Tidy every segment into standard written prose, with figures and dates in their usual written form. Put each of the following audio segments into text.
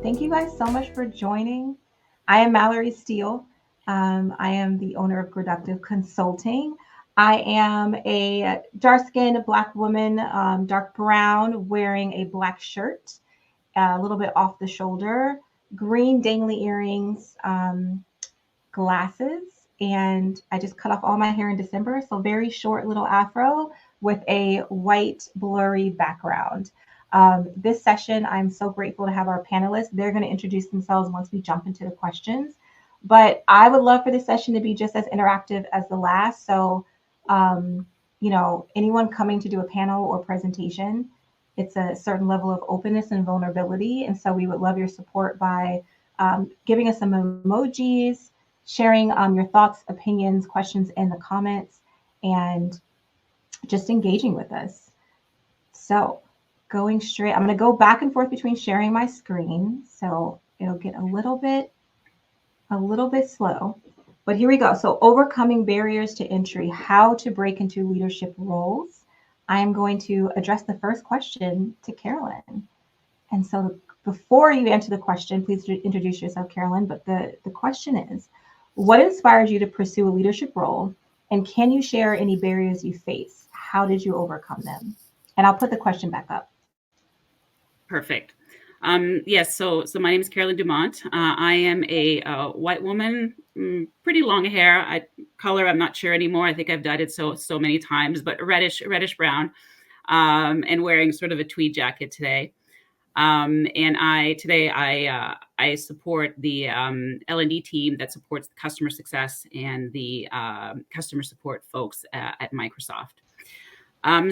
Thank you guys so much for joining. I am Mallori Steele. I am the owner of Productive Consulting. I am a dark skinned Black woman, dark brown, wearing a black shirt, a little bit off the shoulder, green dangly earrings, glasses, and I just cut off all my hair in December. So, very short little afro with a white, blurry background. This session, I'm so grateful to have our panelists. They're going to introduce themselves once we jump into the questions. But I would love for this session to be just as interactive as the last. So, anyone coming to do a panel or presentation, it's a certain level of openness and vulnerability. And so we would love your support by giving us some emojis, sharing your thoughts, opinions, questions in the comments, and just engaging with us. So going straight, I'm going to go back and forth between sharing my screen. So it'll get a little bit slow, but here we go. So overcoming barriers to entry, how to break into leadership roles. I am going to address the first question to Carolyn. And so before you answer the question, please introduce yourself, Carolyn. But the question is, what inspired you to pursue a leadership role? And can you share any barriers you face? How did you overcome them? And I'll put the question back up. Perfect. Yes, so my name is Carolyn Dumont. I am a white woman, pretty long hair. Color, I'm not sure anymore. I think I've dyed it so many times, but reddish brown, and wearing sort of a tweed jacket today. And I support the L&D team that supports the customer success and the customer support folks at Microsoft.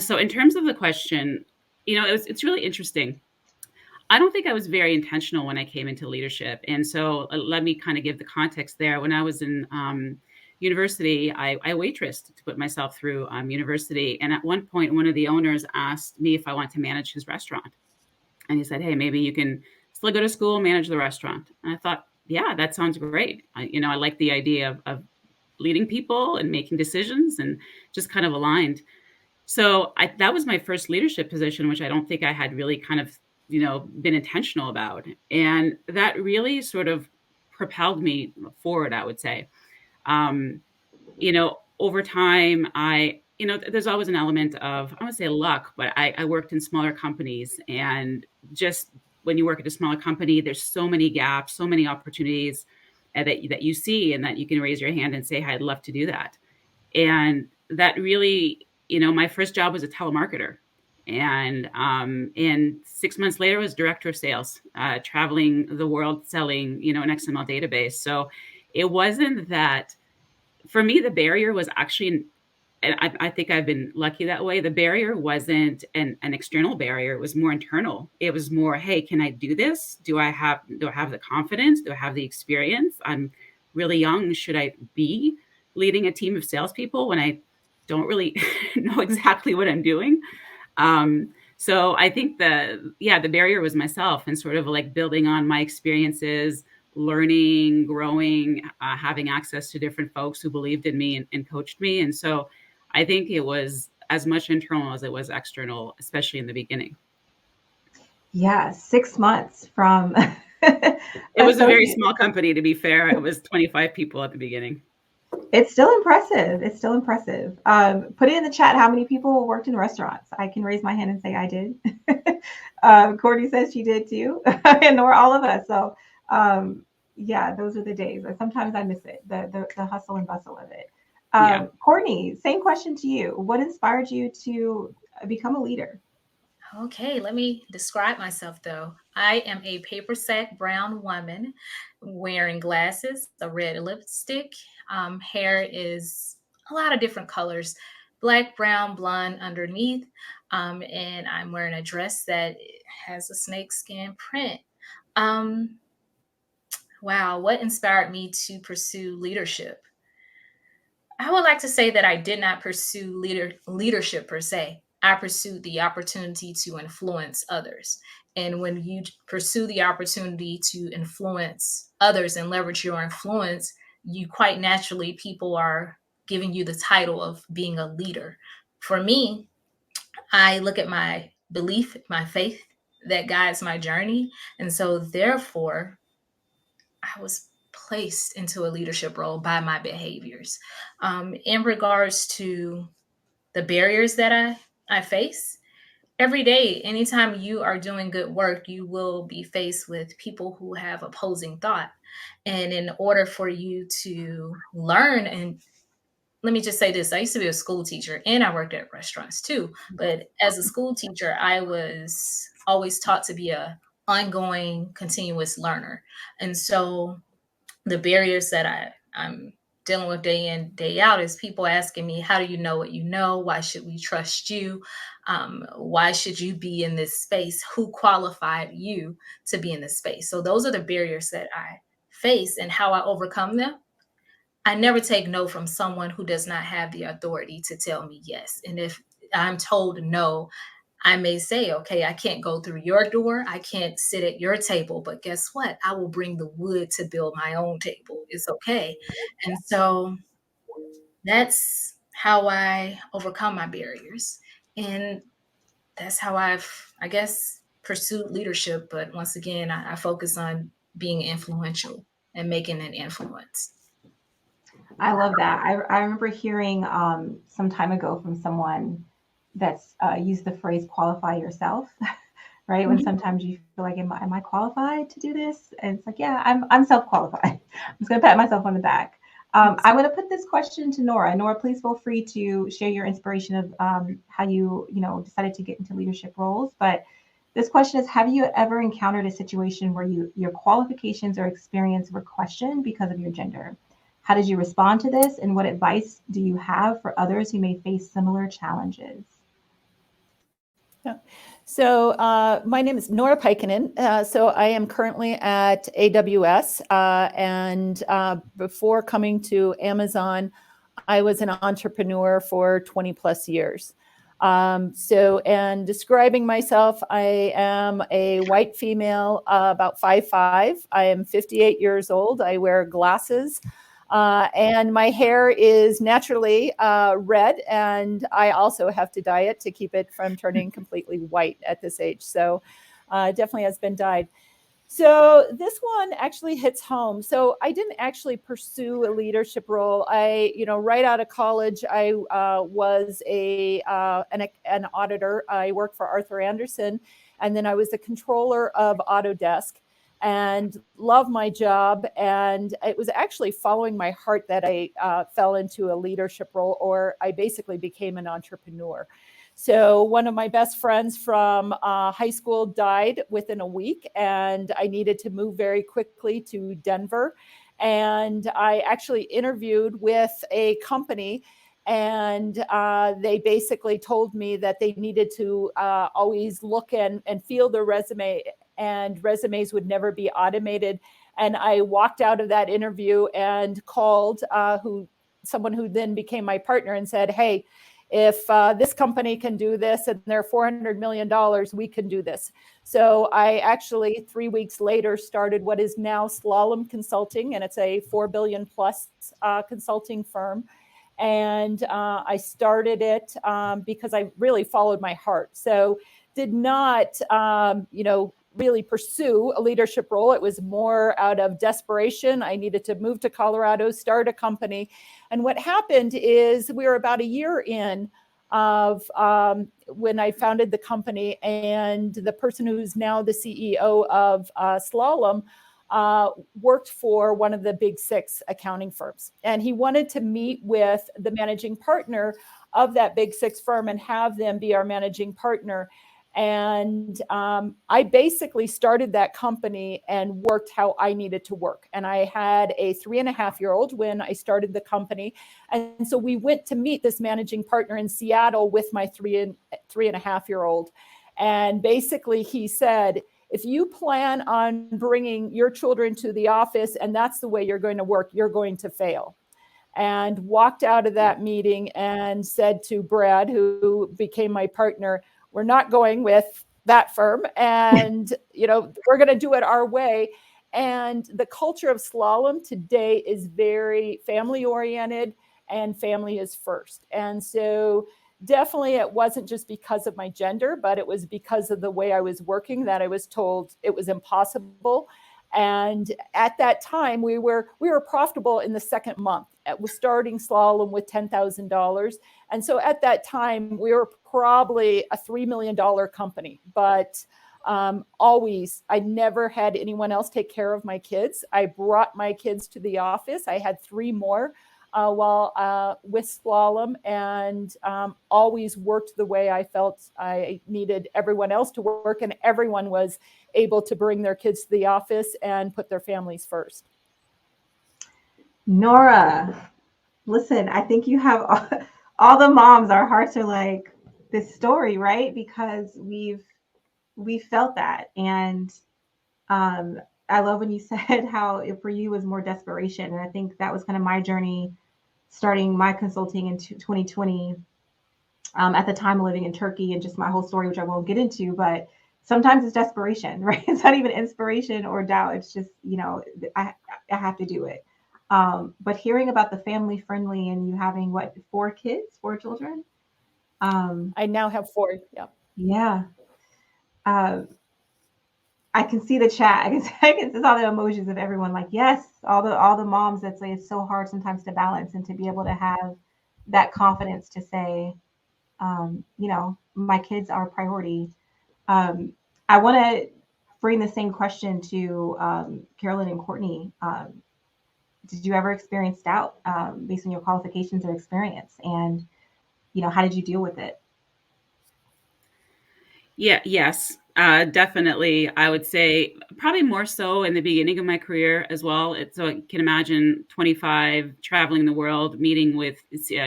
So in terms of the question, it's really interesting. I don't think I was very intentional when I came into leadership. And so let me kind of give the context there. When I was in university, I waitressed to put myself through university. And at one point, one of the owners asked me if I wanted to manage his restaurant. And he said, hey, maybe you can still go to school, manage the restaurant. And I thought, yeah, that sounds great. I like the idea of leading people and making decisions, and just kind of aligned. So that was my first leadership position, which I don't think I had really kind of been intentional about. And that really sort of propelled me forward, I would say. Over time, there's always an element of, I wouldn't say luck, but I worked in smaller companies. And just when you work at a smaller company, there's so many gaps, so many opportunities that you see, and that you can raise your hand and say, hey, I'd love to do that. And that really, my first job was a telemarketer. And 6 months later, I was director of sales, traveling the world selling, an XML database. So it wasn't that, for me, the barrier was actually, and I think I've been lucky that way. The barrier wasn't an external barrier. It was more internal. It was more, hey, can I do this? Do I have the confidence? Do I have the experience? I'm really young. Should I be leading a team of salespeople when I don't really know exactly what I'm doing? So I think the barrier was myself, and sort of like building on my experiences, learning, growing, having access to different folks who believed in me and coached me. And so I think it was as much internal as it was external, especially in the beginning. Yeah, 6 months from. It was a very small company, to be fair. It was 25 people at the beginning. It's still impressive. Put it in the chat how many people worked in restaurants. I can raise my hand and say I did. Courtney says she did too, and Nora, all of us. So yeah, those are the days. Sometimes I miss it, the hustle and bustle of it. Yeah. Courtney, same question to you. What inspired you to become a leader? Okay, let me describe myself though. I am a paper sack brown woman wearing glasses, a red lipstick. Hair is a lot of different colors, black, brown, blonde underneath. And I'm wearing a dress that has a snakeskin print. Wow, what inspired me to pursue leadership? I would like to say that I did not pursue leadership per se. I pursued the opportunity to influence others. And when you pursue the opportunity to influence others and leverage your influence, you quite naturally, people are giving you the title of being a leader. For me, I look at my belief, my faith that guides my journey. And so, therefore, I was placed into a leadership role by my behaviors. In regards to the barriers that I face, every day, anytime you are doing good work, you will be faced with people who have opposing thought. And in order for you to learn, and let me just say this, I used to be a school teacher and I worked at restaurants too. But as a school teacher, I was always taught to be a ongoing, continuous learner. And so the barriers that I'm dealing with day in, day out is people asking me, how do you know what you know? Why should we trust you? Why should you be in this space? Who qualified you to be in this space? So those are the barriers that I face, and how I overcome them. I never take no from someone who does not have the authority to tell me yes. And if I'm told no, I may say, okay, I can't go through your door. I can't sit at your table, but guess what? I will bring the wood to build my own table. It's okay. And so that's how I overcome my barriers. And that's how I guess, pursued leadership. But once again, I focus on being influential and making an influence. I love that. I remember hearing some time ago from someone that's used the phrase qualify yourself, right? When sometimes you feel like, am I qualified to do this? And it's like, yeah, I'm self-qualified. I'm just going to pat myself on the back. I want to put this question to Nora. Nora, please feel free to share your inspiration of how you decided to get into leadership roles. But this question is, have you ever encountered a situation where your qualifications or experience were questioned because of your gender? How did you respond to this? And what advice do you have for others who may face similar challenges? Yeah. So my name is Nora Pykkonnen. So I am currently at AWS. And before coming to Amazon, I was an entrepreneur for 20 plus years. And describing myself, I am a white female, about 5'5". I am 58 years old. I wear glasses. And my hair is naturally red, and I also have to dye it to keep it from turning completely white at this age. So definitely has been dyed. So this one actually hits home. So I didn't actually pursue a leadership role. Right out of college, I was an auditor. I worked for Arthur Andersen, and then I was the controller of Autodesk, and love my job. And it was actually following my heart that I fell into a leadership role, or I basically became an entrepreneur. So one of my best friends from high school died within a week, and I needed to move very quickly to Denver. And I actually interviewed with a company, and they basically told me that they needed to always look and feel the resume, and resumes would never be automated. And I walked out of that interview and called someone who then became my partner and said, hey, if this company can do this and they're $400 million, we can do this. So I actually 3 weeks later started what is now Slalom Consulting, and it's a $4 billion plus consulting firm. And I started it because I really followed my heart. So did not, really pursue a leadership role. It was more out of desperation. I needed to move to Colorado, start a company. And what happened is we were about a year in of when I founded the company, and the person who's now the CEO of Slalom worked for one of the big 6 accounting firms. And he wanted to meet with the managing partner of that big 6 firm and have them be our managing partner. And I basically started that company and worked how I needed to work. And I had a 3.5-year-old when I started the company. And so we went to meet this managing partner in Seattle with my 3.5-year-old. And basically he said, if you plan on bringing your children to the office and that's the way you're going to work, you're going to fail. And walked out of that meeting and said to Brad, who became my partner, we're not going with that firm, and we're going to do it our way. And the culture of Slalom today is very family oriented, and family is first. And so definitely it wasn't just because of my gender, but it was because of the way I was working that I was told it was impossible. And at that time, we were profitable in the second month. It was starting slalom with $10,000. And so at that time, we were probably a $3 million company. But always, I never had anyone else take care of my kids. I brought my kids to the office. I had 3 more while with slalom, and always worked the way I felt I needed everyone else to work, and everyone was able to bring their kids to the office and put their families first. Nora, listen, I think you have all the moms, our hearts are like this story, right? Because we've felt that. And I love when you said how it, for you, was more desperation. And I think that was kind of my journey starting my consulting in 2020. At the time living in Turkey, and just my whole story, which I won't get into, but sometimes it's desperation, right? It's not even inspiration or doubt. It's just, I have to do it. But hearing about the family friendly and you having what, 4 children? I now have 4. Yeah. Yeah. I can see the chat. I can see all the emojis of everyone like, yes, all the moms that say it's so hard sometimes to balance, and to be able to have that confidence to say, my kids are a priority. I want to bring the same question to Carolyn and Courtney. Did you ever experience doubt based on your qualifications or experience? And, how did you deal with it? Yes, definitely. I would say probably more so in the beginning of my career as well. So I can imagine 25, traveling the world, meeting with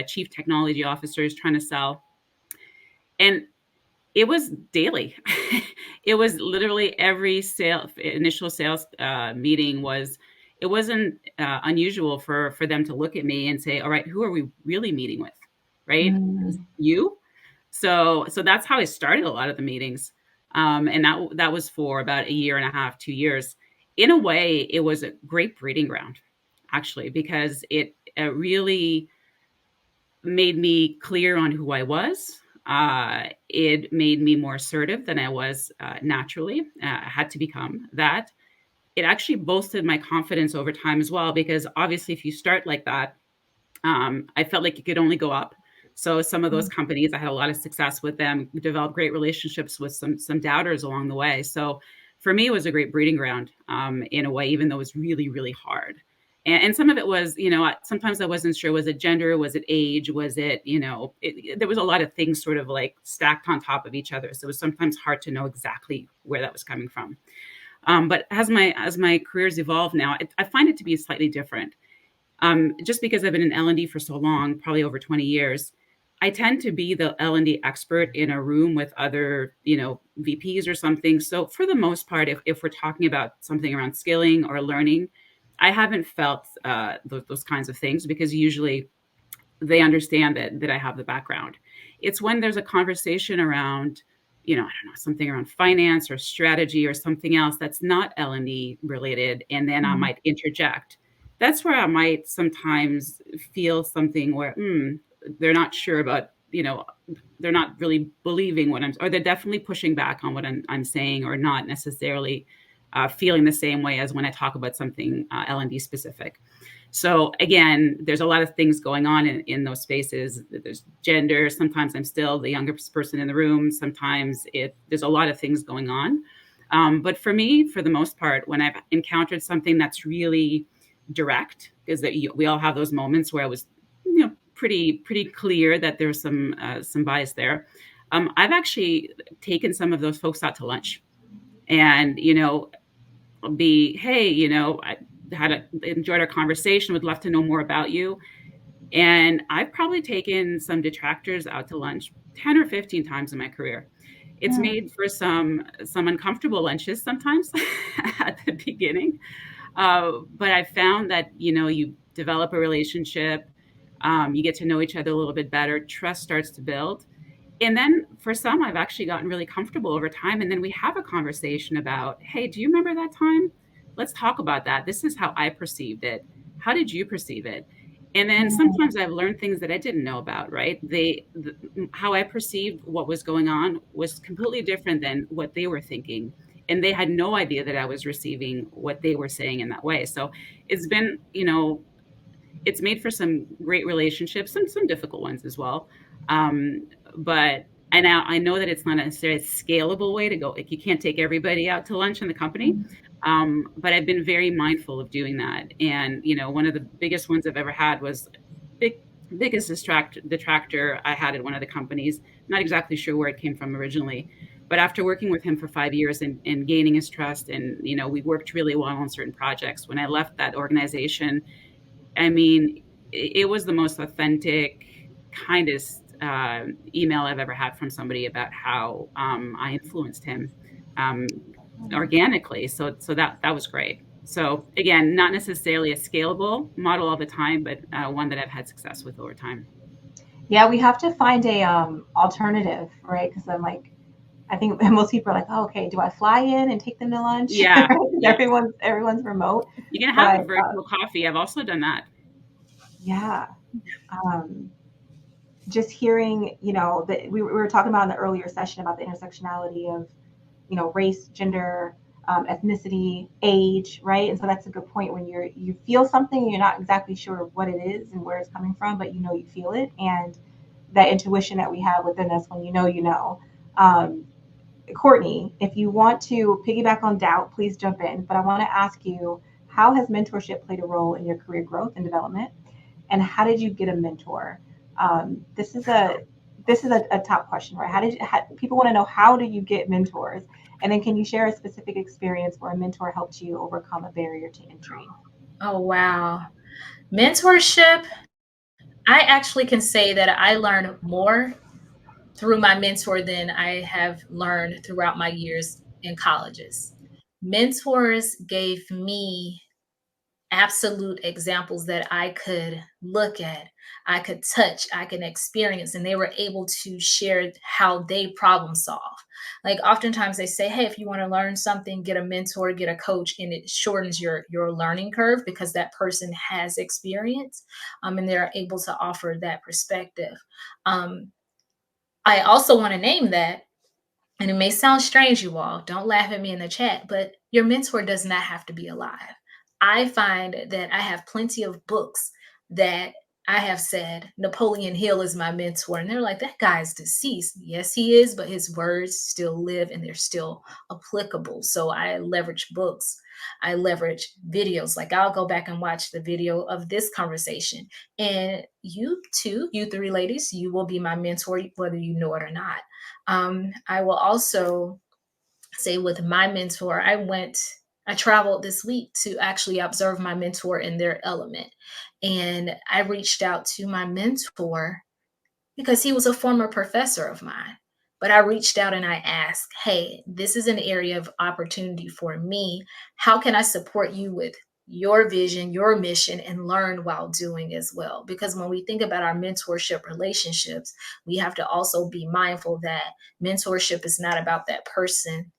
chief technology officers, trying to sell. And it was daily. It was literally every initial sales meeting it wasn't unusual for them to look at me and say, all right, who are we really meeting with? Right? You? So that's how I started a lot of the meetings. And that was for about 1.5 years, 2 years. In a way, it was a great breeding ground, actually, because it really made me clear on who I was. It made me more assertive than I was naturally. I had to become that. It actually boosted my confidence over time as well, because obviously if you start like that, I felt like you could only go up. So some of those companies, I had a lot of success with them, developed great relationships with some doubters along the way. So for me, it was a great breeding ground in a way, even though it was really, really hard. And some of it was, sometimes I wasn't sure, was it gender? Was it age? Was it, there was a lot of things sort of like stacked on top of each other. So it was sometimes hard to know exactly where that was coming from. But as my careers evolved now, I find it to be slightly different. Just because I've been in L&D for so long, probably over 20 years, I tend to be the L&D expert in a room with other, VPs or something. So for the most part, if we're talking about something around skilling or learning, I haven't felt those kinds of things, because usually they understand that I have the background. It's when there's a conversation around, I don't know, something around finance or strategy or something else that's not L&D related, and then I might interject. That's where I might sometimes feel something where they're not sure about, they're not really believing or they're definitely pushing back on what I'm saying, or not necessarily feeling the same way as when I talk about something L&D specific. So again, there's a lot of things going on in those spaces. There's gender. Sometimes I'm still the youngest person in the room. Sometimes there's a lot of things going on. But for me, for the most part, when I've encountered something that's really direct, because we all have those moments where I was, pretty clear that there's some bias there. I've actually taken some of those folks out to lunch, and I enjoyed our conversation, would love to know more about you. And I've probably taken some detractors out to lunch 10 or 15 times in my career. It's made for some uncomfortable lunches sometimes at the beginning. But I found that, you develop a relationship, you get to know each other a little bit better, trust starts to build. And then for some, I've actually gotten really comfortable over time. And then we have a conversation about, hey, do you remember that time? Let's talk about that. This is how I perceived it. How did you perceive it? And then sometimes I've learned things that I didn't know about, right? How I perceived what was going on was completely different than what they were thinking. And they had no idea that I was receiving what they were saying in that way. So it's been, it's made for some great relationships and some difficult ones as well. Um, but I know that it's not necessarily a scalable way to go. Like, you can't take everybody out to lunch in the company. But I've been very mindful of doing that. And, one of the biggest ones I've ever had was biggest detractor I had at one of the companies. Not exactly sure where it came from originally, but after working with him for 5 years and gaining his trust, and, we worked really well on certain projects. When I left that organization, I mean, it was the most authentic, kindest email I've ever had from somebody about how I influenced him organically. So that was great. So again, not necessarily a scalable model all the time, but one that I've had success with over time. Yeah, we have to find a alternative, right? Because I'm like, I think most people are like, oh, okay, do I fly in and take them to lunch? Yeah. Everyone's remote. You can have a virtual coffee. I've also done that. Yeah. Just hearing, that we were talking about in the earlier session about the intersectionality of, race, gender, ethnicity, age, right? And so that's a good point when you feel something and you're not exactly sure what it is and where it's coming from, but you feel it, and that intuition that we have within us when you know. Courtney, if you want to piggyback on doubt, please jump in. But I want to ask you, how has mentorship played a role in your career growth and development? And how did you get a mentor? This is a top question, right? People want to know, how do you get mentors? And then can you share a specific experience where a mentor helped you overcome a barrier to entry? Oh, wow. Mentorship, I actually can say that I learned more through my mentor than I have learned throughout my years in colleges. Mentors gave me absolute examples that I could look at, I could touch, I can experience, and they were able to share how they problem solve. Like, oftentimes they say, hey, if you want to learn something, get a mentor, get a coach, and it shortens your learning curve because that person has experience, and they're able to offer that perspective. I also want to name that, and it may sound strange, you all, don't laugh at me in the chat, but your mentor does not have to be alive. I find that I have plenty of books that I have said, Napoleon Hill is my mentor. And they're like, that guy's deceased. Yes, he is, but his words still live and they're still applicable. So I leverage books. I leverage videos. Like, I'll go back and watch the video of this conversation. And you too, you three ladies, you will be my mentor, whether you know it or not. I will also say with my mentor, I traveled this week to actually observe my mentor in their element. And I reached out to my mentor because he was a former professor of mine. But I reached out and I asked, hey, this is an area of opportunity for me. How can I support you with your vision, your mission, and learn while doing as well? Because when we think about our mentorship relationships, we have to also be mindful that mentorship is not about that person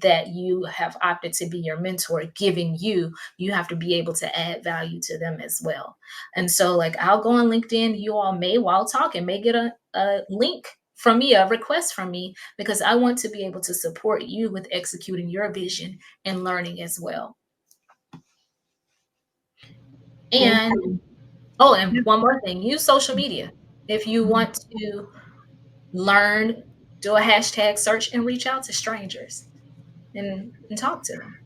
that you have opted to be your mentor giving you have to be able to add value to them as well. And so, like, I'll go on LinkedIn, you all may, while talking, may get a link from me, a request from me, because I want to be able to support you with executing your vision and learning as well. And and one more thing, use social media. If you want to learn, do a hashtag search and reach out to strangers and talk to them.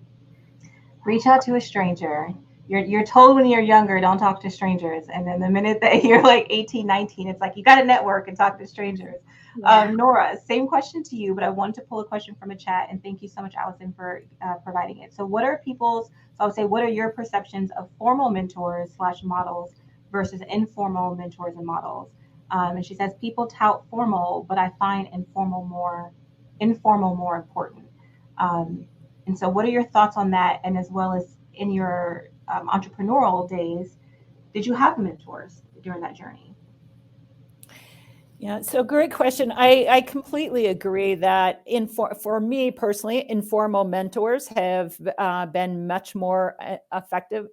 Reach out to a stranger. You're told when you're younger, don't talk to strangers. And then the minute that you're like 18, 19, it's like, you got to network and talk to strangers. Yeah. Nora, same question to you, but I wanted to pull a question from a chat, and thank you so much, Allison, for providing it. So what are I would say, what are your perceptions of formal mentors / models versus informal mentors and models? And she says, people tout formal, but I find informal more important. And so what are your thoughts on that? And as well as in your entrepreneurial days, did you have mentors during that journey? Yeah, so great question. I completely agree that for me personally, informal mentors have been much more effective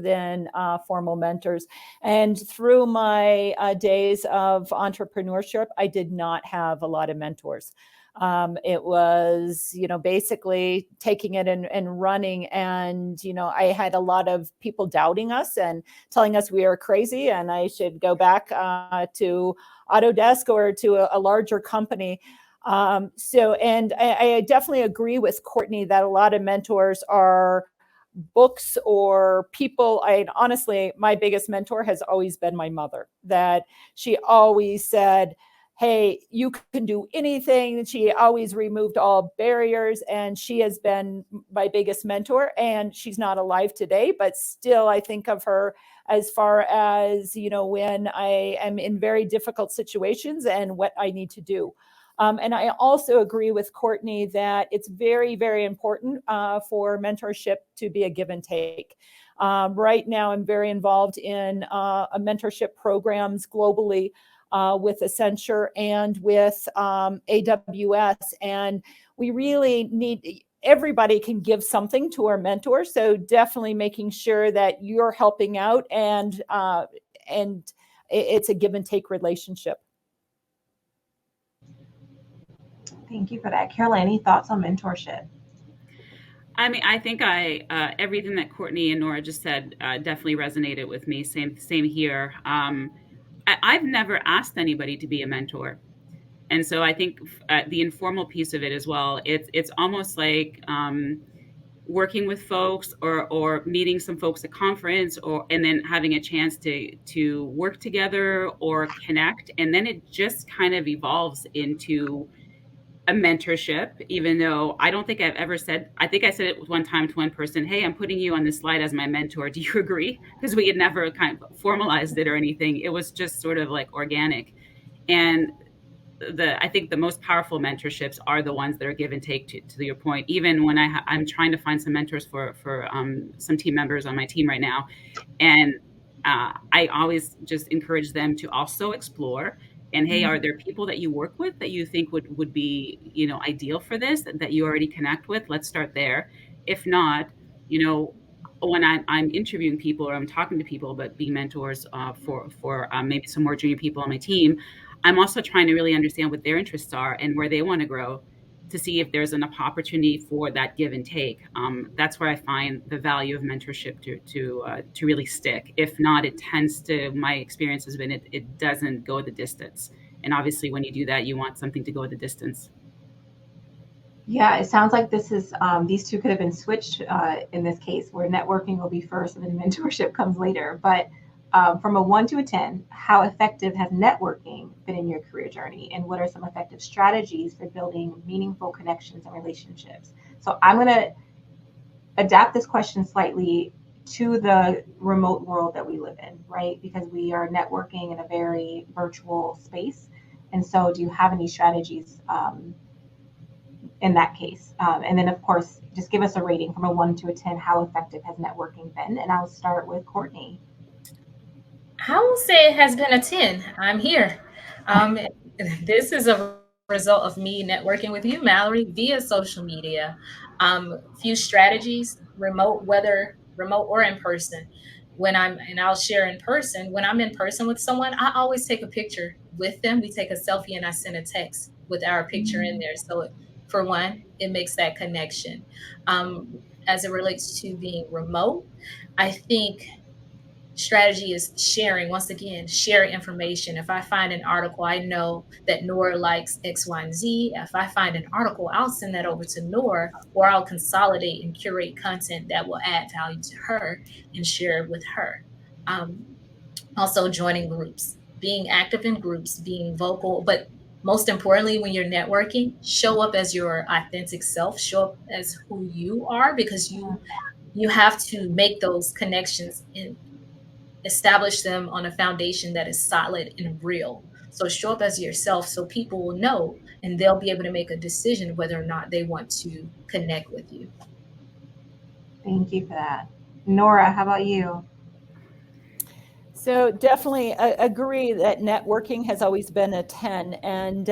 than formal mentors. And through my days of entrepreneurship, I did not have a lot of mentors. It was, basically taking it and running. And, I had a lot of people doubting us and telling us we are crazy and I should go back to Autodesk or to a larger company. And I definitely agree with Courtney that a lot of mentors are books or people. Honestly, my biggest mentor has always been my mother, that she always said, hey, you can do anything. She always removed all barriers, and she has been my biggest mentor. And she's not alive today, but still I think of her as far as, when I am in very difficult situations and what I need to do. And I also agree with Courtney that it's very, very important for mentorship to be a give and take. Right now, I'm very involved in a mentorship programs globally with Accenture and with AWS. And we really need, everybody can give something to our mentor. So definitely making sure that you're helping out and it's a give and take relationship. Thank you for that. Carolyn, any thoughts on mentorship? I mean, I think everything that Courtney and Nora just said definitely resonated with me. Same here. I've never asked anybody to be a mentor. And so I think the informal piece of it as well, it's almost like working with folks or meeting some folks at conference and then having a chance to work together or connect. And then it just kind of evolves into a mentorship, even though I don't think I've ever said, I think I said it one time to one person, hey, I'm putting you on this slide as my mentor. Do you agree? Because we had never kind of formalized it or anything. It was just sort of like organic. And I think the most powerful mentorships are the ones that are give and take to your point. Even when I'm trying to find some mentors for some team members on my team right now. And I always just encourage them to also explore. And hey, are there people that you work with that you think would be, ideal for this, that you already connect with? Let's start there. If not, when I'm interviewing people or I'm talking to people about being mentors for maybe some more junior people on my team, I'm also trying to really understand what their interests are and where they want to grow, to see if there's enough opportunity for that give and take. That's where I find the value of mentorship to really stick. If not, it tends to, my experience has been, it doesn't go the distance. And obviously when you do that, you want something to go the distance. Yeah, it sounds like this is these two could have been switched in this case, where networking will be first and then mentorship comes later. But from a 1 to a 10, how effective has networking been in your career journey? And what are some effective strategies for building meaningful connections and relationships? So I'm going to adapt this question slightly to the remote world that we live in, right? Because we are networking in a very virtual space. And so do you have any strategies in that case? And then, of course, just give us a rating from a 1 to a 10. How effective has networking been? And I'll start with Courtney. I will say it has been a 10. I'm here. This is a result of me networking with you, Mallori, via social media. Few strategies, whether remote or in person. And I'll share in person, when I'm in person with someone, I always take a picture with them. We take a selfie and I send a text with our picture in there. So for one, it makes that connection. As it relates to being remote, I think strategy is sharing. Once again, share information. If I find an article, I know that Nora likes X, Y, and Z. If I find an article, I'll send that over to Nora, or I'll consolidate and curate content that will add value to her and share it with her. Also joining groups, being active in groups, being vocal, but most importantly, when you're networking, show up as your authentic self, show up as who you are, because you have to make those connections and establish them on a foundation that is solid and real. So show up as yourself so people will know and they'll be able to make a decision whether or not they want to connect with you. Thank you for that. Nora, how about you? So definitely agree that networking has always been a 10. And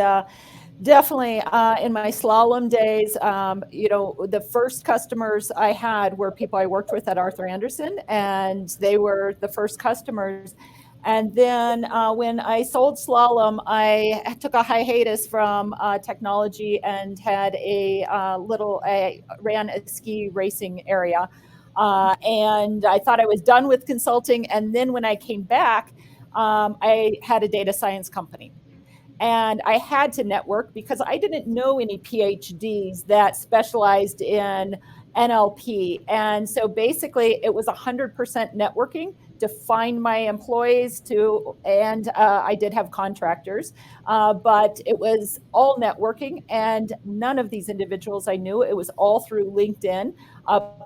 definitely in my slalom days, the first customers I had were people I worked with at Arthur Andersen, and they were the first customers. And then when I sold slalom, I took a hiatus from technology and had I ran a ski racing area. And I thought I was done with consulting. And then when I came back, I had a data science company. And I had to network because I didn't know any PhDs that specialized in NLP. And so basically, it was 100% networking to find my employees and I did have contractors, but it was all networking, and none of these individuals I knew. It was all through LinkedIn,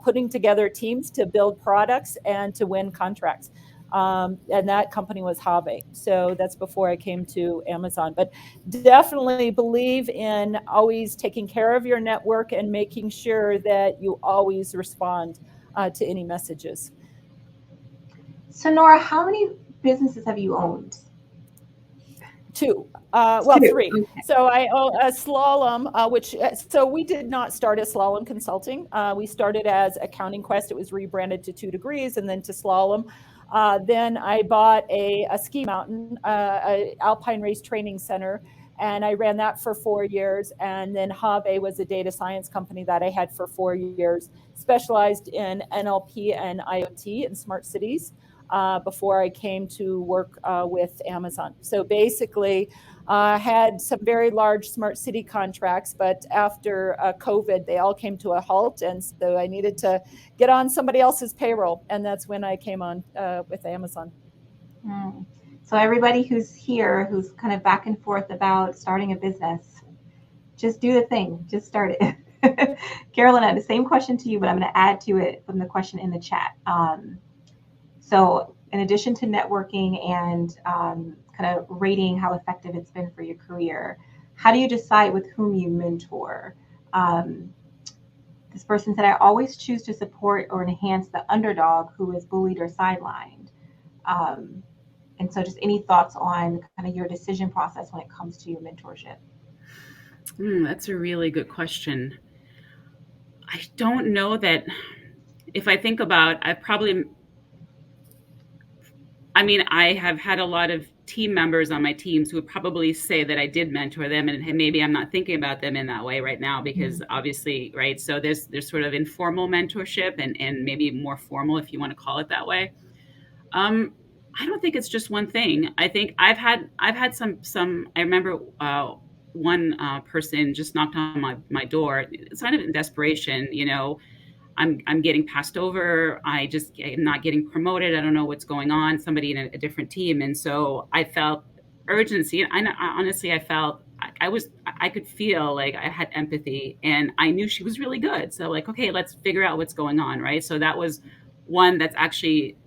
putting together teams to build products and to win contracts. And that company was Habe. So that's before I came to Amazon. But definitely believe in always taking care of your network and making sure that you always respond to any messages. So Nora, how many businesses have you owned? Two. Two. Three. Okay. So I own a slalom, so we did not start as Slalom Consulting. We started as Accounting Quest. It was rebranded to 2 Degrees and then to Slalom. Then I bought a ski mountain, a alpine race training center, and I ran that for 4 years. And then Habe was a data science company that I had for 4 years, specialized in NLP and IoT and smart cities. Before I came to work with Amazon. So basically, had some very large smart city contracts, but after COVID, they all came to a halt. And so I needed to get on somebody else's payroll. And that's when I came on with Amazon. So everybody who's here, who's kind of back and forth about starting a business, just do the thing, just start it. Carolyn, I had the same question to you, but I'm going to add to it from the question in the chat. So in addition to networking and kind of rating how effective it's been for your career, how do you decide with whom you mentor? This person said, I always choose to support or enhance the underdog who is bullied or sidelined. And so just any thoughts on kind of your decision process when it comes to your mentorship? That's a really good question. I don't know that if I think about, I have had a lot of team members on my teams who would probably say that I did mentor them, and maybe I'm not thinking about them in that way right now because obviously, right? So there's sort of informal mentorship and maybe more formal, if you want to call it that way. I don't think it's just one thing. I think I've had some. I remember one person just knocked on my door. It's kind of in desperation, I'm getting passed over. I'm not getting promoted. I don't know what's going on. Somebody in a different team. And so I felt urgency. And honestly, I felt I could feel like I had empathy and I knew she was really good. So like, okay, let's figure out what's going on. Right. So that was one that's actually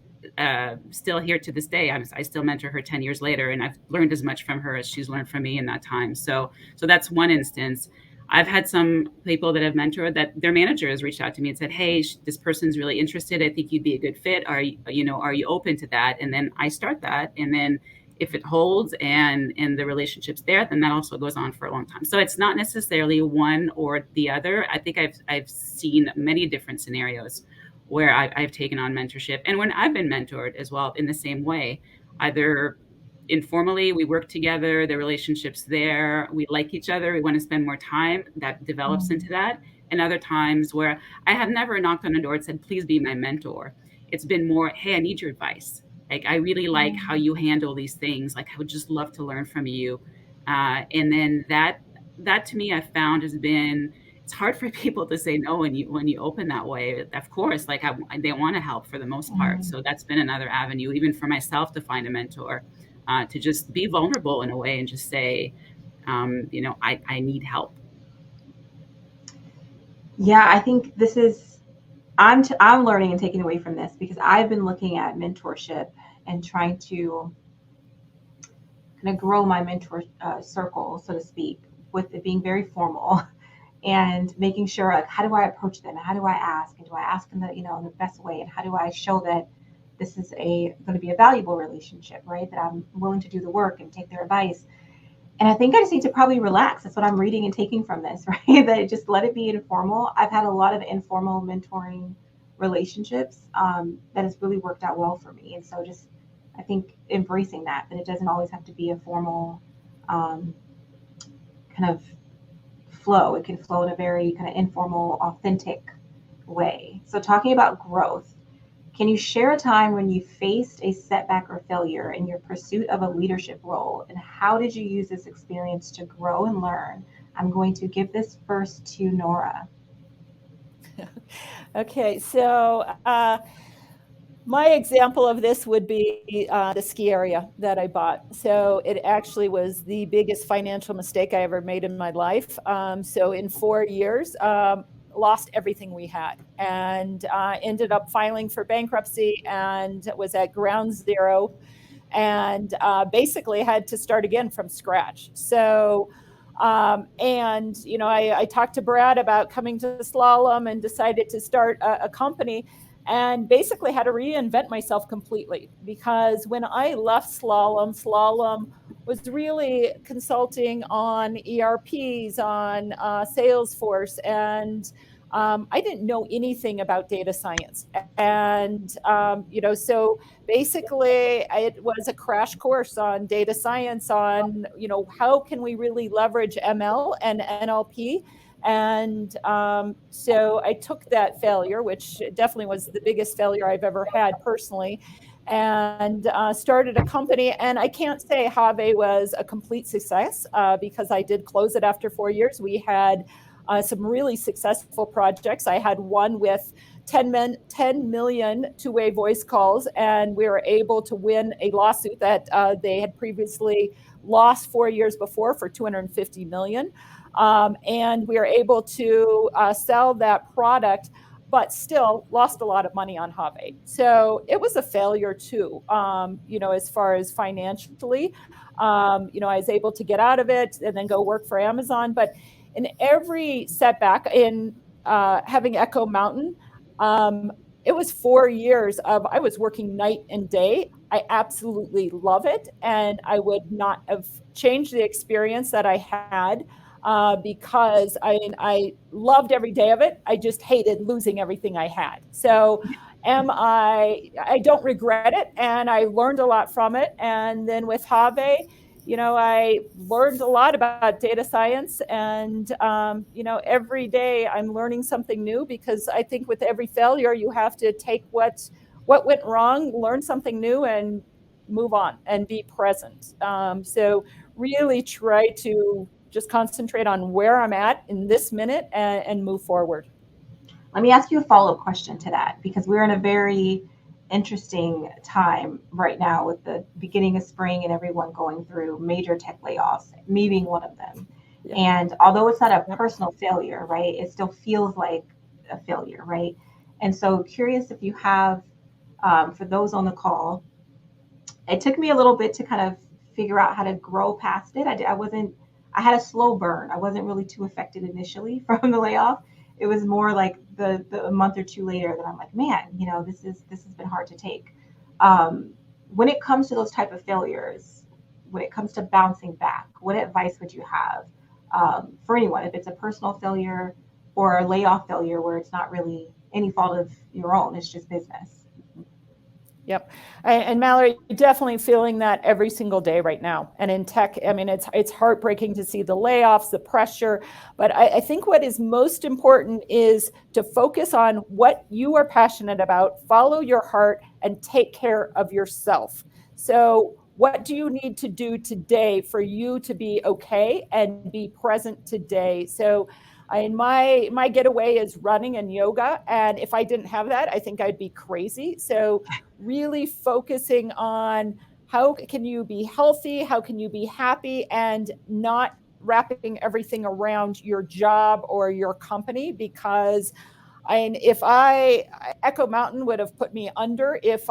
still here to this day. I still mentor her 10 years later, and I've learned as much from her as she's learned from me in that time. So that's one instance. I've had some people that I've mentored that their manager has reached out to me and said, hey, this person's really interested. I think you'd be a good fit. Are you open to that? And then I start that. And then if it holds and the relationship's there, then that also goes on for a long time. So it's not necessarily one or the other. I think I've seen many different scenarios where I've taken on mentorship. And when I've been mentored as well in the same way, either informally, we work together, the relationship's there, we like each other, we want to spend more time, that develops into that. And other times where I have never knocked on a door and said, please be my mentor. It's been more, hey, I need your advice. Like, I really like how you handle these things. Like, I would just love to learn from you. And then that to me, I found has been, it's hard for people to say no when you open that way. Of course, like they want to help for the most part. So that's been another avenue, even for myself, to find a mentor, to just be vulnerable in a way and just say, I need help. Yeah, I think this is, I'm learning and taking away from this because I've been looking at mentorship and trying to kind of grow my mentor circle, so to speak, with it being very formal and making sure, like, how do I approach them? How do I ask? And do I ask in the, in the best way? And how do I show that this is going to be a valuable relationship, right? That I'm willing to do the work and take their advice. And I think I just need to probably relax. That's what I'm reading and taking from this, right? That just let it be informal. I've had a lot of informal mentoring relationships that has really worked out well for me. And so just, I think embracing that it doesn't always have to be a formal kind of flow. It can flow in a very kind of informal, authentic way. So talking about growth, can you share a time when you faced a setback or failure in your pursuit of a leadership role, and how did you use this experience to grow and learn? I'm going to give this first to Nora. Okay, so my example of this would be the ski area that I bought. So it actually was the biggest financial mistake I ever made in my life. So in 4 years, lost everything we had, and ended up filing for bankruptcy and was at ground zero, and basically had to start again from scratch. So and I talked to Brad about coming to slalom and decided to start a company, and basically had to reinvent myself completely, because when I left slalom was really consulting on ERPs, on Salesforce, and I didn't know anything about data science. And so basically it was a crash course on data science, on how can we really leverage ML and NLP. And so I took that failure, which definitely was the biggest failure I've ever had personally, and started a company. And I can't say Have was a complete success, because I did close it after 4 years. We had some really successful projects. I had one with 10 million two-way voice calls, and we were able to win a lawsuit that they had previously lost 4 years before for 250 million. And we were able to sell that product, but still lost a lot of money on Have. So it was a failure too, as far as financially. I was able to get out of it and then go work for Amazon. But in every setback, in having Echo Mountain, it was 4 years of, I was working night and day. I absolutely love it, and I would not have changed the experience that I had, because I loved every day of it. I just hated losing everything I had. So I don't regret it, and I learned a lot from it. And then with Have, I learned a lot about data science, and every day I'm learning something new, because I think with every failure you have to take what went wrong, learn something new, and move on and be present. So really try to just concentrate on where I'm at in this minute, and move forward. Let me ask you a follow-up question to that, because we're in a very interesting time right now with the beginning of spring and everyone going through major tech layoffs, me being one of them. Yeah. And although it's not a personal failure, right, it still feels like a failure, right? And so curious if you have, for those on the call, it took me a little bit to kind of figure out how to grow past it. I had a slow burn. I wasn't really too affected initially from the layoff. It was more like the month or two later that I'm like, man, this has been hard to take. When it comes to those type of failures, when it comes to bouncing back, what advice would you have for anyone, if it's a personal failure or a layoff failure where it's not really any fault of your own, it's just business? Yep. And Mallory, definitely feeling that every single day right now. And in tech, I mean, it's heartbreaking to see the layoffs, the pressure. But I think what is most important is to focus on what you are passionate about, follow your heart, and take care of yourself. So what do you need to do today for you to be okay and be present today? So my getaway is running and yoga. And if I didn't have that, I think I'd be crazy. So really focusing on how can you be healthy, how can you be happy, and not wrapping everything around your job or your company. Because if Echo Mountain would have put me under if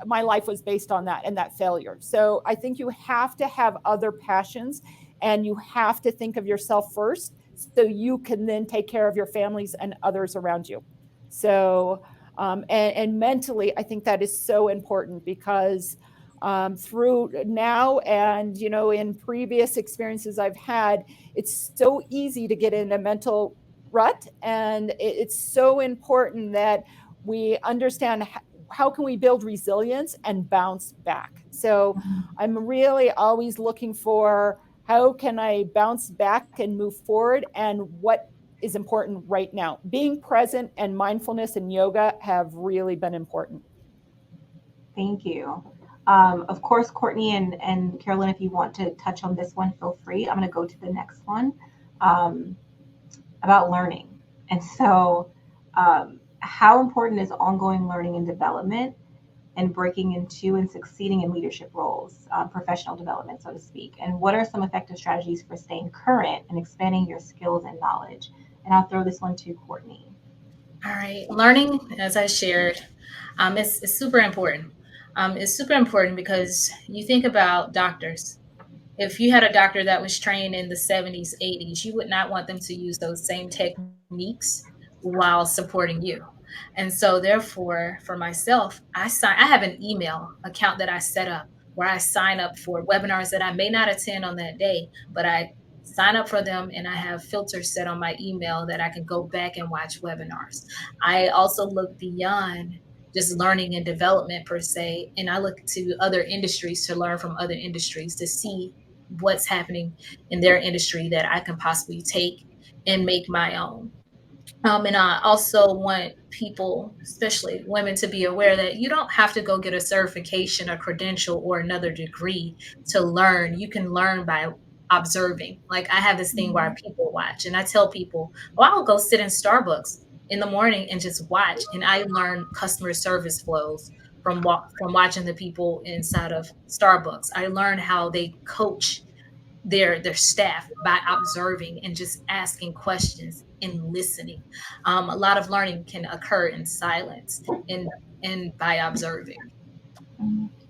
my life was based on that and that failure. So I think you have to have other passions, and you have to think of yourself first, so you can then take care of your families and others around you. So And mentally, I think that is so important because through now and, in previous experiences I've had, it's so easy to get in a mental rut. And it's so important that we understand how can we build resilience and bounce back. So I'm really always looking for how can I bounce back and move forward, and what is important right now. Being present and mindfulness and yoga have really been important. Thank you. Of course, Courtney and Carolyn, if you want to touch on this one, feel free. I'm going to go to the next one about learning. And so, how important is ongoing learning and development and breaking into and succeeding in leadership roles, professional development, so to speak? And what are some effective strategies for staying current and expanding your skills and knowledge? And I'll throw this one to Courtney. All right. Learning, as I shared, is super important. It's super important because you think about doctors. If you had a doctor that was trained in the 70s, 80s, you would not want them to use those same techniques while supporting you. And so therefore, for myself, I have an email account that I set up where I sign up for webinars that I may not attend on that day, but I sign up for them, and I have filters set on my email that I can go back and watch webinars. I also look beyond just learning and development per se, and I look to other industries to learn from other industries to see what's happening in their industry that I can possibly take and make my own. And I also want people, especially women, to be aware that you don't have to go get a certification, a credential, or another degree to learn. You can learn by observing. Like, I have this thing where I people watch, and I tell people, well, I'll go sit in Starbucks in the morning and just watch. And I learn customer service flows from watching the people inside of Starbucks. I learn how they coach their staff by observing and just asking questions and listening. A lot of learning can occur in silence and by observing.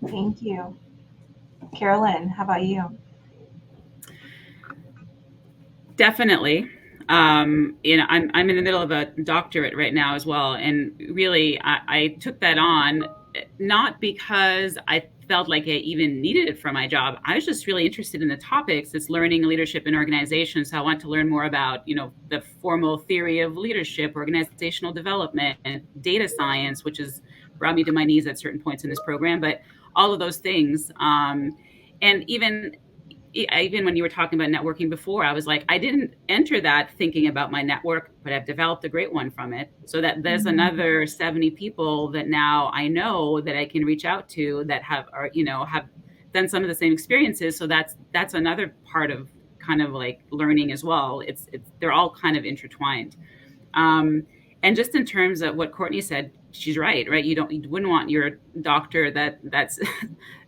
Thank you. Carolyn, how about you? Definitely. I'm in the middle of a doctorate right now as well. And really, I took that on not because I felt like I even needed it for my job. I was just really interested in the topics. It's learning leadership in organizations. So I want to learn more about, the formal theory of leadership, organizational development, and data science, which has brought me to my knees at certain points in this program. But all of those things, and even when you were talking about networking before, I was like, I didn't enter that thinking about my network, but I've developed a great one from it. So that there's another 70 people that now I know that I can reach out to that have done some of the same experiences. So that's another part of kind of like learning as well. They're all kind of intertwined. And just in terms of what Courtney said, she's right? You wouldn't want your doctor that's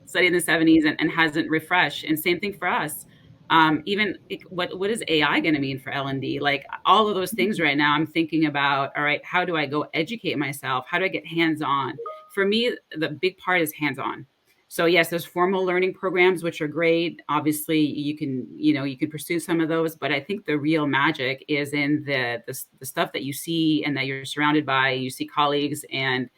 studied in the 70s and hasn't refreshed. And same thing for us. What is AI going to mean for L&D? Like all of those things right now, I'm thinking about, all right, how do I go educate myself? How do I get hands-on? For me, the big part is hands-on. So yes, there's formal learning programs, which are great. Obviously, you can pursue some of those, but I think the real magic is in the stuff that you see and that you're surrounded by. You see colleagues, and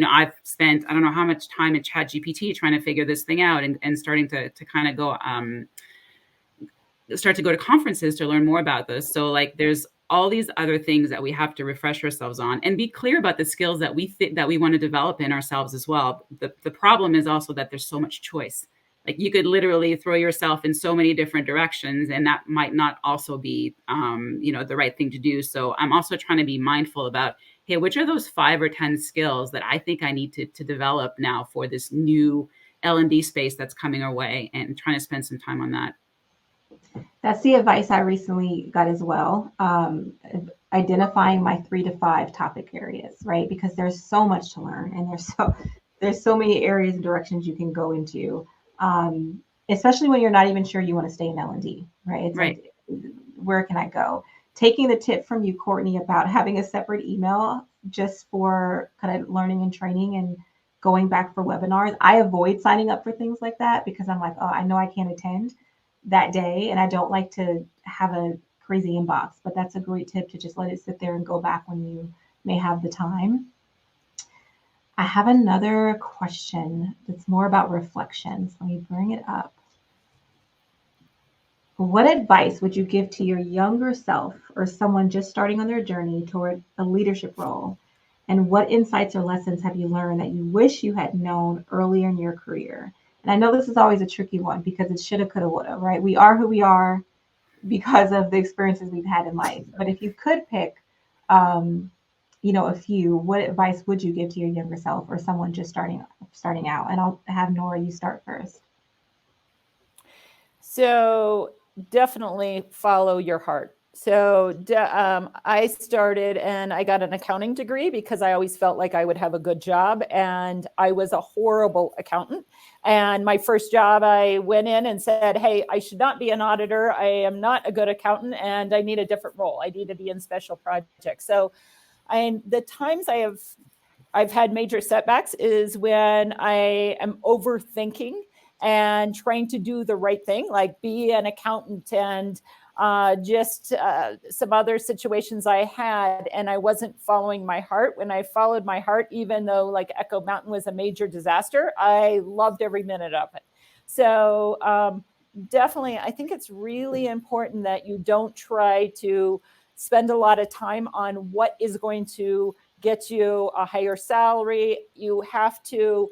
I've spent I don't know how much time in ChatGPT trying to figure this thing out, and starting to kind of go start to go to conferences to learn more about this. So like there's all these other things that we have to refresh ourselves on and be clear about the skills that we think that we want to develop in ourselves as well. The problem is also that there's so much choice. Like you could literally throw yourself in so many different directions, and that might not also be, the right thing to do. So I'm also trying to be mindful about, hey, which are those 5 or 10 skills that I think I need to develop now for this new L&D space that's coming our way, and trying to spend some time on that. That's the advice I recently got as well. Identifying my 3 to 5 topic areas, right? Because there's so much to learn, and there's so many areas and directions you can go into, especially when you're not even sure you want to stay in L&D, right? It's right. Like, where can I go? Taking the tip from you, Courtney, about having a separate email just for kind of learning and training and going back for webinars. I avoid signing up for things like that because I'm like, oh, I know I can't attend that day, and I don't like to have a crazy inbox, but that's a great tip to just let it sit there and go back when you may have the time. I have another question that's more about reflections. Let me bring it up. What advice would you give to your younger self or someone just starting on their journey toward a leadership role? And what insights or lessons have you learned that you wish you had known earlier in your career? And I know this is always a tricky one because it's shoulda, coulda, woulda, right? We are who we are because of the experiences we've had in life. But if you could pick, um, a few, what advice would you give to your younger self or someone just starting out? And I'll have Nora, you start first. So definitely follow your heart. So I started and I got an accounting degree because I always felt like I would have a good job. And I was a horrible accountant. And my first job, I went in and said, hey, I should not be an auditor. I am not a good accountant and I need a different role. I need to be in special projects. So the times I've had major setbacks is when I am overthinking and trying to do the right thing, like be an accountant and just some other situations I had, and I wasn't following my heart. When I followed my heart, even though like Echo Mountain was a major disaster, I loved every minute of it. So definitely, I think it's really important that you don't try to spend a lot of time on what is going to get you a higher salary. You have to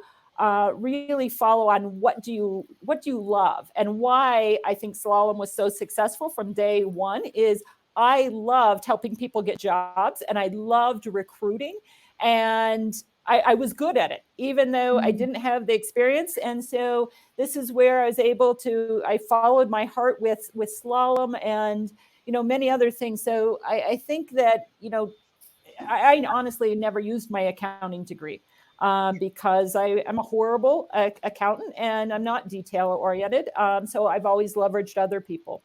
really follow on what do you love, and why I think Slalom was so successful from day one is I loved helping people get jobs and I loved recruiting, and I was good at it, even though I didn't have the experience. And so this is where I was able to, I followed my heart with Slalom and, many other things. So I think that, I honestly never used my accounting degree because I am a horrible accountant and I'm not detail oriented. So I've always leveraged other people.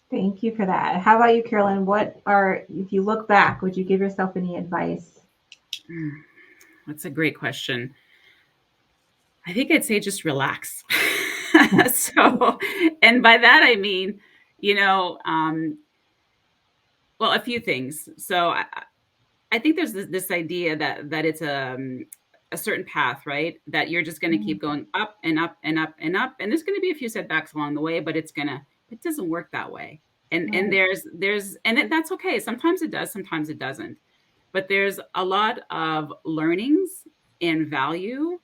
Thank you for that. How about you, Carolyn? If you look back, would you give yourself any advice? That's a great question. I think I'd say just relax. So, and by that I mean, well, a few things. So I think there's this idea that it's a certain path, right? That you're just going to keep going up and up and up and up, and there's going to be a few setbacks along the way, but it doesn't work that way. And that's okay. Sometimes it does, sometimes it doesn't. But there's a lot of learnings and value.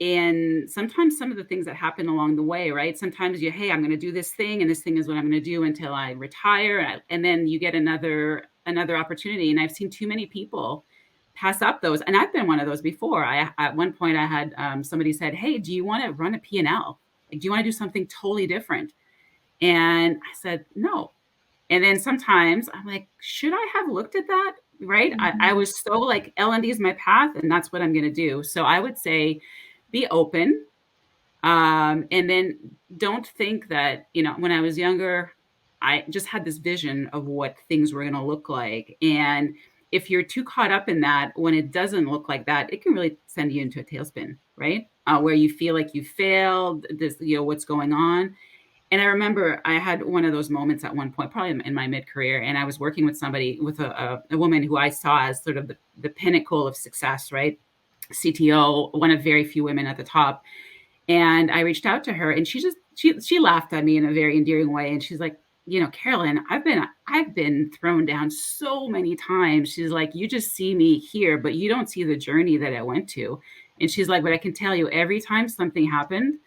And sometimes some of the things that happen along the way, right? Sometimes hey, I'm going to do this thing, and this thing is what I'm going to do until I retire, and then you get another opportunity. And I've seen too many people pass up those, and I've been one of those before. At one point, I had somebody said, "Hey, do you want to run a P&L? Like, do you want to do something totally different?" And I said, "No." And then sometimes I'm like, should I have looked at that? Right? I was so like, L&D is my path, and that's what I'm going to do. So I would say, be open. And then don't think that, when I was younger, I just had this vision of what things were going to look like. And if you're too caught up in that, when it doesn't look like that, it can really send you into a tailspin, right? Where you feel like you failed, what's going on. And I remember I had one of those moments at one point, probably in my mid-career, and I was working with a woman who I saw as sort of the pinnacle of success, right? CTO, one of very few women at the top. And I reached out to her, and she laughed at me in a very endearing way. And she's like, Carolyn, I've been thrown down so many times. She's like, you just see me here, but you don't see the journey that I went to. And she's like, but I can tell you, every time something happened,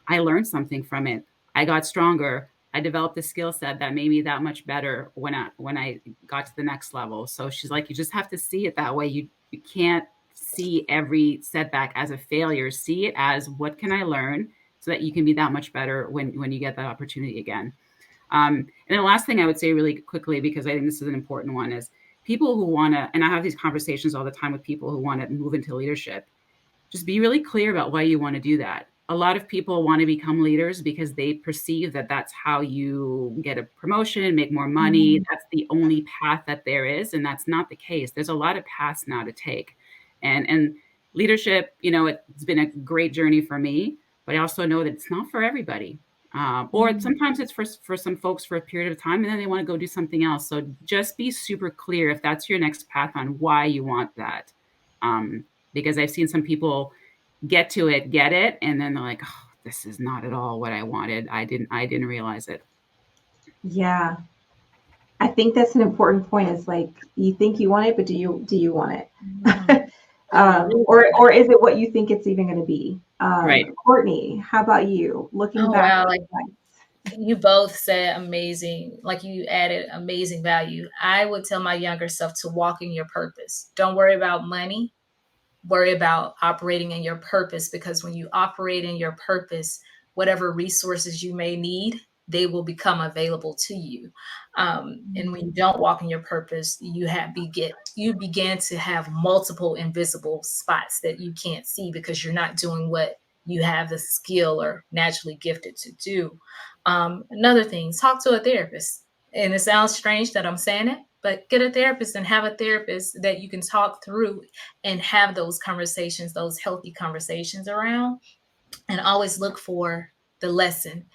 I learned something from it. I got stronger. I developed a skill set that made me that much better when I got to the next level. So she's like, you just have to see it that way. You can't see every setback as a failure. See it as, what can I learn so that you can be that much better when you get that opportunity again. And the last thing I would say really quickly, because I think this is an important one, is people who want to, and I have these conversations all the time with people who want to move into leadership, just be really clear about why you want to do that. A lot of people want to become leaders because they perceive that that's how you get a promotion, make more money. That's the only path that there is. And that's not the case. There's a lot of paths now to take. And leadership, it's been a great journey for me, but I also know that it's not for everybody. Or sometimes it's for some folks for a period of time, and then they want to go do something else. So just be super clear if that's your next path on why you want that. Because I've seen some people get it, and then they're like, oh, this is not at all what I wanted. I didn't realize it. Yeah. I think that's an important point. Is like, you think you want it, but do you want it? Or is it what you think it's even going to be? Right. Courtney, how about you? Looking back. Wow, like you both said amazing, like you added amazing value. I would tell my younger self to walk in your purpose. Don't worry about money. Worry about operating in your purpose, because when you operate in your purpose, whatever resources you may need, they will become available to you. And when you don't walk in your purpose, you begin to have multiple invisible spots that you can't see because you're not doing what you have the skill or naturally gifted to do. Another thing, talk to a therapist. And it sounds strange that I'm saying it, but get a therapist and have a therapist that you can talk through and have those conversations, those healthy conversations around, and always look for the lesson.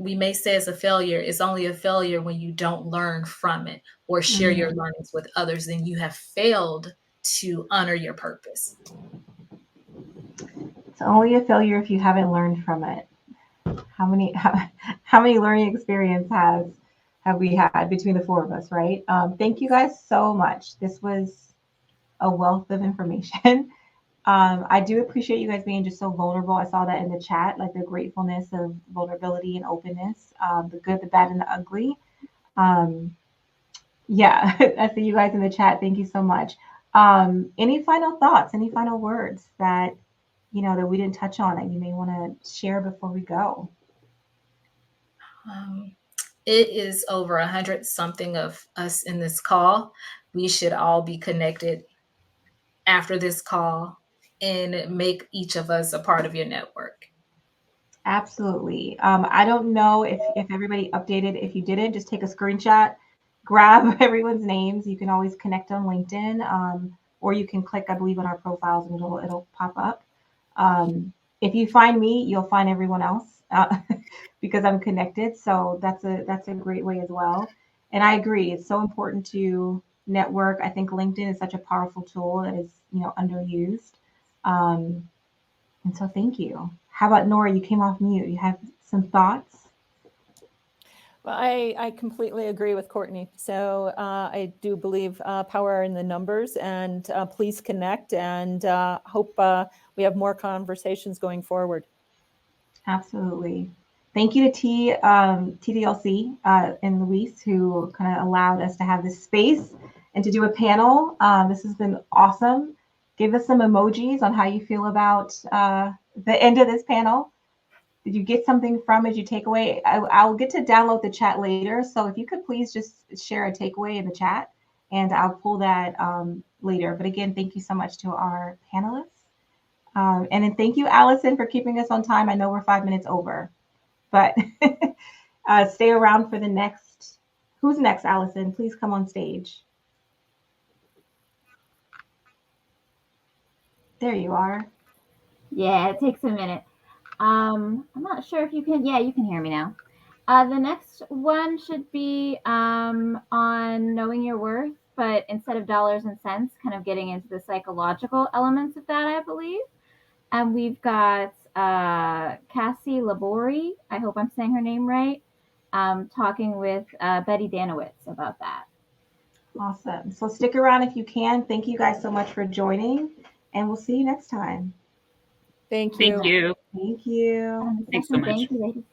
We may say it's a failure. It's only a failure when you don't learn from it or share your learnings with others. Then you have failed to honor your purpose. It's only a failure if you haven't learned from it. How many learning experience have we had between the four of us, right? Thank you guys so much. This was a wealth of information. I do appreciate you guys being just so vulnerable. I saw that in the chat, like the gratefulness of vulnerability and openness, the good, the bad, and the ugly. Yeah, I see you guys in the chat. Thank you so much. Any final thoughts, any final words that, that we didn't touch on that you may want to share before we go? It is over 100 something of us in this call. We should all be connected after this call and make each of us a part of your network. Absolutely. I don't know if everybody updated. If you didn't, just take a screenshot, grab everyone's names. You can always connect on LinkedIn, or you can click, I believe, on our profiles and it'll pop up. If you find me, you'll find everyone else because I'm connected. So that's a great way as well. And I agree. It's so important to network. I think LinkedIn is such a powerful tool that is, underused. And so thank you. How about Nora? You came off mute. You have some thoughts? Well, I completely agree with Courtney. So I do believe power in the numbers, and please connect, and hope we have more conversations going forward. Absolutely. Thank you to TDLC and Luis, who kind of allowed us to have this space and to do a panel. This has been awesome. Give us some emojis on how you feel about the end of this panel. Did you get something from it? Did you take away? I'll get to download the chat later. So if you could please just share a takeaway in the chat, and I'll pull that later. But again, thank you so much to our panelists. And then thank you, Allison, for keeping us on time. I know we're 5 minutes over, but stay around for the next. Who's next, Allison? Please come on stage. There you are. Yeah, it takes a minute. I'm not sure if you can. Yeah, you can hear me now. The next one should be on knowing your worth, but instead of dollars and cents, kind of getting into the psychological elements of that, I believe. And we've got Cassie Labori, I hope I'm saying her name right, talking with Betty Danowitz about that. Awesome. So stick around if you can. Thank you guys so much for joining, and we'll see you next time. Thank you. Thank you. Thank you. Thanks so much. Thank you, ladies.